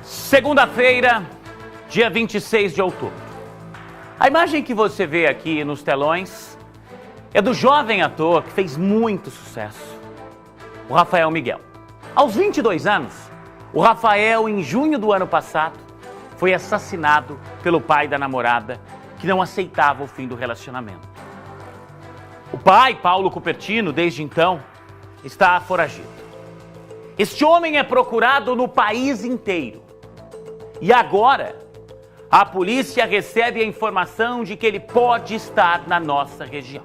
Segunda-feira, dia 26 de outubro. A imagem que você vê aqui nos telões é do jovem ator que fez muito sucesso, o Rafael Miguel. Aos 22 anos, o Rafael, em junho do ano passado, foi assassinado pelo pai da namorada, que não aceitava o fim do relacionamento. O pai, Paulo Cupertino, desde então, está foragido. Este homem é procurado no país inteiro. E agora, a polícia recebe a informação de que ele pode estar na nossa região.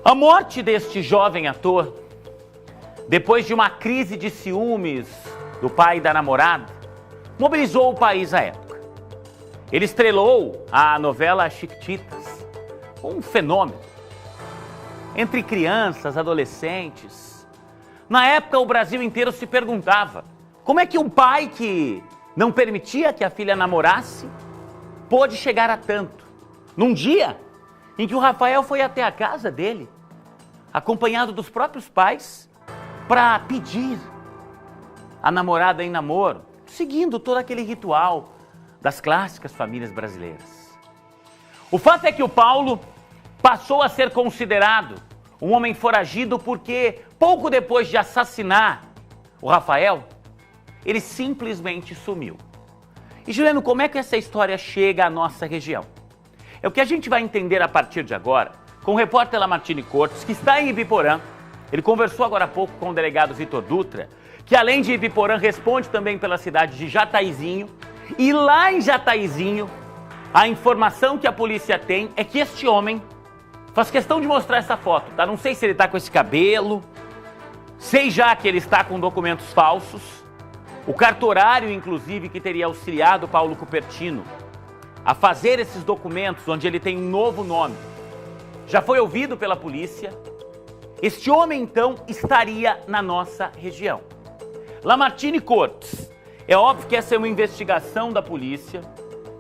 A morte deste jovem ator, depois de uma crise de ciúmes do pai da namorada, mobilizou o país à época. Ele estrelou a novela Chiquititas, um fenômeno. Entre crianças, adolescentes. Na época, o Brasil inteiro se perguntava: como é que um pai que não permitia que a filha namorasse pôde chegar a tanto? Num dia em que o Rafael foi até a casa dele, acompanhado dos próprios pais, para pedir a namorada em namoro, seguindo todo aquele ritual das clássicas famílias brasileiras. O fato é que o Paulo passou a ser considerado um homem foragido porque, pouco depois de assassinar o Rafael, ele simplesmente sumiu. E Juliano, como é que essa história chega à nossa região? É o que a gente vai entender a partir de agora com o repórter Lamartine Cortes, que está em Ibiporã. Ele conversou agora há pouco com o delegado Vitor Dutra, que além de Ibiporã responde também pela cidade de Jataizinho. E lá em Jataizinho, a informação que a polícia tem é que este homem faz questão de mostrar essa foto, tá? Não sei se ele está com esse cabelo, sei já que ele está com documentos falsos. O cartorário, inclusive, que teria auxiliado Paulo Cupertino a fazer esses documentos, onde ele tem um novo nome, já foi ouvido pela polícia. Este homem, então, estaria na nossa região. Lamartine Cortes, é óbvio que essa é uma investigação da polícia,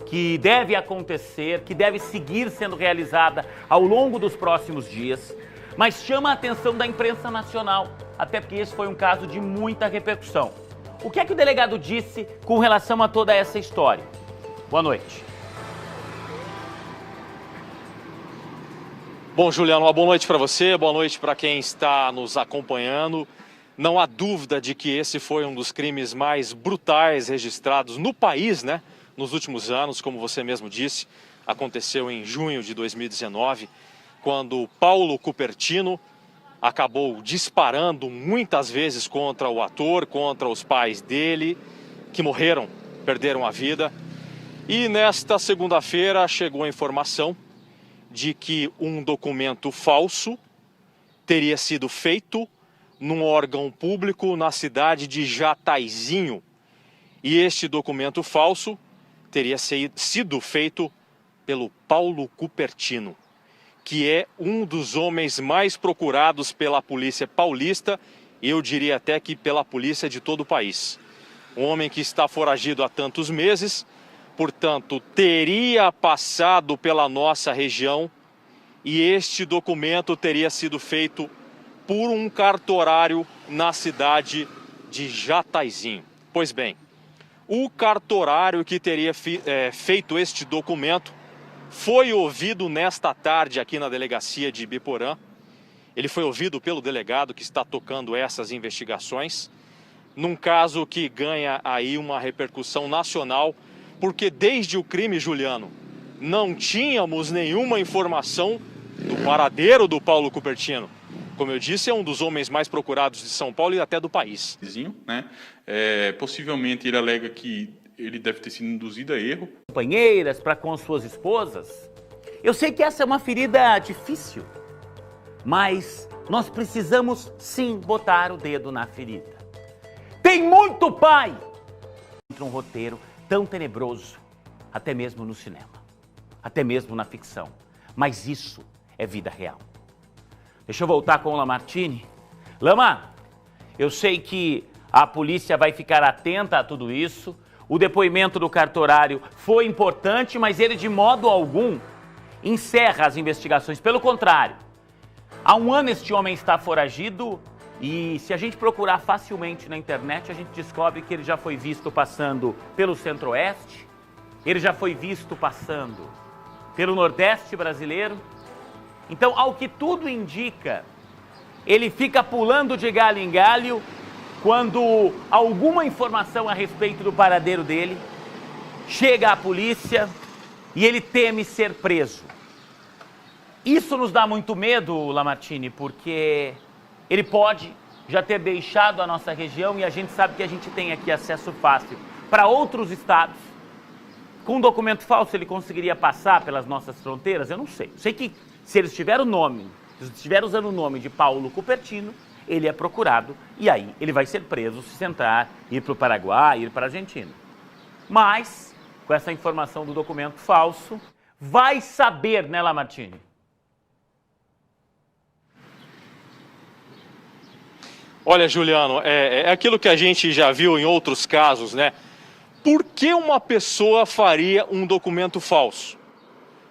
que deve acontecer, que deve seguir sendo realizada ao longo dos próximos dias, mas chama a atenção da imprensa nacional, até porque esse foi um caso de muita repercussão. O que é que o delegado disse com relação a toda essa história? Boa noite. Bom, Juliano, uma boa noite para você, boa noite para quem está nos acompanhando. Não há dúvida de que esse foi um dos crimes mais brutais registrados no país, né? Nos últimos anos, como você mesmo disse, aconteceu em junho de 2019, quando Paulo Cupertino acabou disparando muitas vezes contra o ator, contra os pais dele, que morreram, perderam a vida. E nesta segunda-feira chegou a informação de que um documento falso teria sido feito num órgão público na cidade de Jataizinho. E este documento falso teria sido feito pelo Paulo Cupertino, que é um dos homens mais procurados pela polícia paulista e eu diria até que pela polícia de todo o país. Um homem que está foragido há tantos meses, portanto, teria passado pela nossa região e este documento teria sido feito por um cartorário na cidade de Jataizinho. Pois bem, o cartorário que teria feito este documento foi ouvido nesta tarde aqui na delegacia de Ibiporã. Ele foi ouvido pelo delegado que está tocando essas investigações, num caso que ganha aí uma repercussão nacional, porque desde o crime, Juliano, não tínhamos nenhuma informação do paradeiro do Paulo Cupertino. Como eu disse, é um dos homens mais procurados de São Paulo e até do país. Né? Possivelmente ele alega que ele deve ter sido induzido a erro. Companheiras para com suas esposas. Eu sei que essa é uma ferida difícil, mas nós precisamos sim botar o dedo na ferida. Tem muito pai contra um roteiro tão tenebroso, até mesmo no cinema, até mesmo na ficção. Mas isso é vida real. Deixa eu voltar com o Lamartine. Lama, eu sei que a polícia vai ficar atenta a tudo isso. O depoimento do cartorário foi importante, mas ele de modo algum encerra as investigações. Pelo contrário, há um ano este homem está foragido E se a gente procurar facilmente na internet, a gente descobre que ele já foi visto passando pelo Centro-Oeste, ele já foi visto passando pelo Nordeste brasileiro. Então, ao que tudo indica, ele fica pulando de galho em galho quando alguma informação a respeito do paradeiro dele chega à polícia e ele teme ser preso. Isso nos dá muito medo, Lamartine, porque ele pode já ter deixado a nossa região e a gente sabe que a gente tem aqui acesso fácil para outros estados. Com um documento falso ele conseguiria passar pelas nossas fronteiras? Eu não sei. Sei que se ele estiver usando o nome de Paulo Cupertino, ele é procurado e aí ele vai ser preso se tentar ir para o Paraguai, ir para a Argentina. Mas, com essa informação do documento falso, vai saber, né, Lamartine? Olha, Juliano, é aquilo que a gente já viu em outros casos, né? Por que uma pessoa faria um documento falso?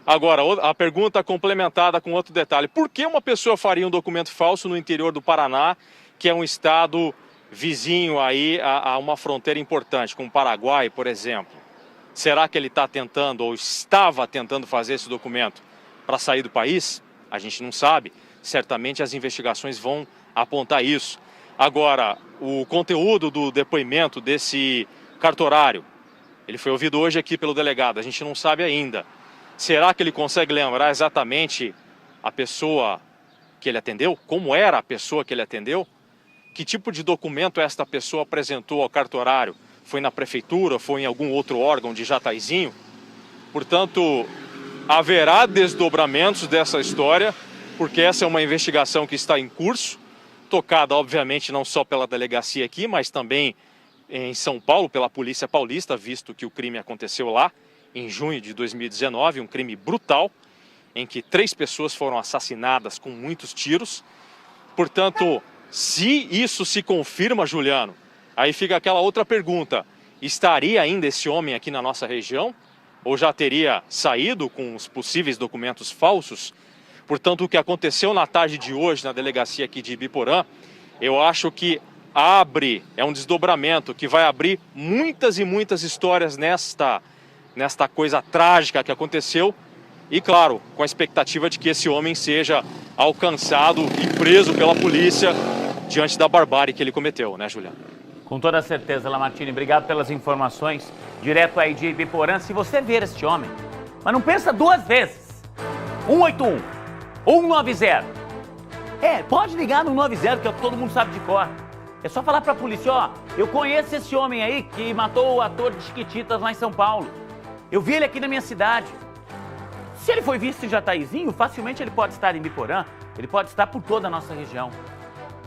Agora, a pergunta complementada com outro detalhe. Por que uma pessoa faria um documento falso no interior do Paraná, que é um estado vizinho aí a uma fronteira importante, como o Paraguai, por exemplo? Será que ele está tentando ou estava tentando fazer esse documento para sair do país? A gente não sabe. Certamente as investigações vão apontar isso. Agora, o conteúdo do depoimento desse cartorário, ele foi ouvido hoje aqui pelo delegado, a gente não sabe ainda. Será que ele consegue lembrar exatamente a pessoa que ele atendeu? Como era a pessoa que ele atendeu? Que tipo de documento esta pessoa apresentou ao cartorário? Foi na prefeitura? Foi em algum outro órgão de Jataizinho? Portanto, haverá desdobramentos dessa história, porque essa é uma investigação que está em curso, tocada, obviamente, não só pela delegacia aqui, mas também em São Paulo, pela Polícia Paulista, visto que o crime aconteceu lá, em junho de 2019, um crime brutal, em que 3 pessoas foram assassinadas com muitos tiros. Portanto, se isso se confirma, Juliano, aí fica aquela outra pergunta: estaria ainda esse homem aqui na nossa região? Ou já teria saído com os possíveis documentos falsos? Portanto, o que aconteceu na tarde de hoje na delegacia aqui de Ibiporã, eu acho que é um desdobramento que vai abrir muitas e muitas histórias nesta coisa trágica que aconteceu. E, claro, com a expectativa de que esse homem seja alcançado e preso pela polícia diante da barbárie que ele cometeu, né, Juliano? Com toda certeza, Lamartine. Obrigado pelas informações. Direto aí de Ibiporã. Se você ver este homem, mas não pensa 2 vezes. 181. 190. Pode ligar no 90, que todo mundo sabe de cor. É só falar pra polícia, ó, eu conheço esse homem aí que matou o ator de Chiquititas lá em São Paulo. Eu vi ele aqui na minha cidade. Se ele foi visto em Jataizinho, facilmente ele pode estar em Ibiporã, ele pode estar por toda a nossa região,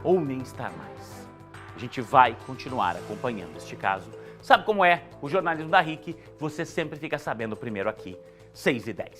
ou nem estar mais. A gente vai continuar acompanhando este caso. Sabe como é? O jornalismo da RIC, você sempre fica sabendo primeiro aqui, 6h10.